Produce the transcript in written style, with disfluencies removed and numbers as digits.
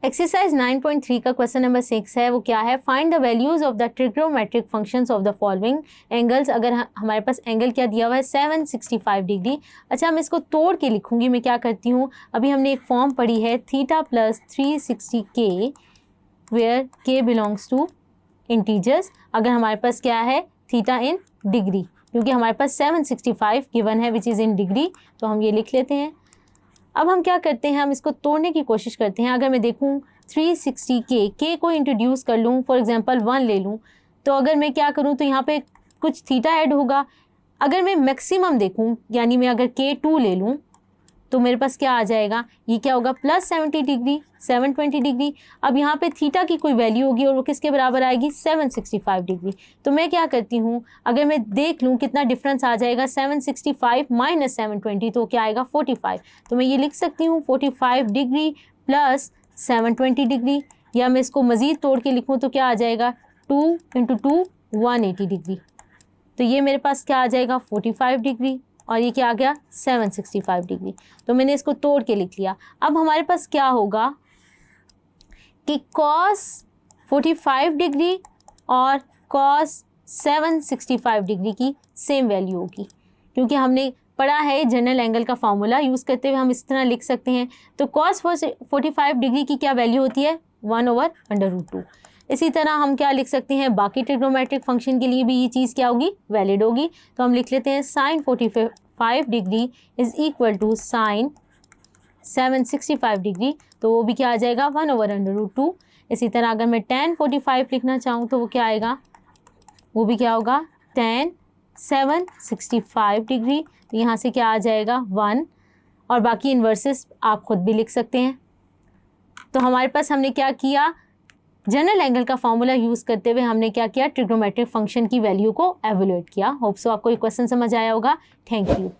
Exercise 9.3 का question number 6 है, वो क्या है, find the values of the trigonometric functions of the following angles. अगर हमारे पास एंगल क्या दिया हुआ है 765 डिग्री। अच्छा, मैं इसको तोड़ के लिखूंगी। मैं क्या करती हूँ, अभी हमने एक फॉर्म पढ़ी है theta plus 360k where k belongs to integers. अगर हमारे पास क्या है थीटा इन डिग्री, क्योंकि हमारे पास 765 गिवन है विच इज़ इन डिग्री, तो हम ये लिख लेते हैं। अब हम क्या करते हैं, हम इसको तोड़ने की कोशिश करते हैं। अगर मैं देखूं 360k को इंट्रोड्यूस कर लूं, फॉर एग्जांपल 1 ले लूं, तो अगर मैं क्या करूं तो यहाँ पे कुछ थीटा ऐड होगा। अगर मैं मैक्सिमम देखूं, यानी मैं अगर k2 ले लूं, तो मेरे पास क्या आ जाएगा, ये क्या होगा प्लस 70 डिग्री 720 डिग्री। अब यहाँ पे थीटा की कोई वैल्यू होगी और वो किसके बराबर आएगी 765 डिग्री। तो मैं क्या करती हूँ, अगर मैं देख लूँ कितना डिफरेंस आ जाएगा 765 माइनस 720, तो क्या आएगा 45। तो मैं ये लिख सकती हूँ 45 डिग्री प्लस 720 डिग्री, या मैं इसको मज़ीद तोड़ के लिखूँ तो क्या आ जाएगा 2 × 2 180 डिग्री। तो ये मेरे पास क्या आ जाएगा 45 डिग्री और ये क्या आ गया 765 डिग्री। तो मैंने इसको तोड़ के लिख लिया। अब हमारे पास क्या होगा कि cos 45 डिग्री और cos 765 डिग्री की सेम वैल्यू होगी, क्योंकि हमने पढ़ा है जनरल एंगल का फॉर्मूला यूज़ करते हुए हम इस तरह लिख सकते हैं। तो cos 45 डिग्री की क्या वैल्यू होती है 1/√2। इसी तरह हम क्या लिख सकते हैं, बाकी ट्रिग्नोमेट्रिक फंक्शन के लिए भी ये चीज़ क्या होगी वैलिड होगी। तो हम लिख लेते हैं sin 45 degree is equal to sin 765 degree, तो वो भी क्या आ जाएगा 1/√2। इसी तरह अगर मैं tan 45 लिखना चाहूँ तो वो क्या आएगा, वो भी क्या होगा tan 765 डिग्री। तो यहाँ से क्या आ जाएगा 1, और बाकी इन्वर्सेस आप खुद भी लिख सकते हैं। तो हमारे पास हमने क्या किया, जनरल एंगल का फॉर्मूला यूज़ करते हुए हमने क्या किया, ट्रिग्नोमेट्रिक फंक्शन की वैल्यू को एवेल्यूएट किया। होप सो आपको ये क्वेश्चन समझ आया होगा। Thank you.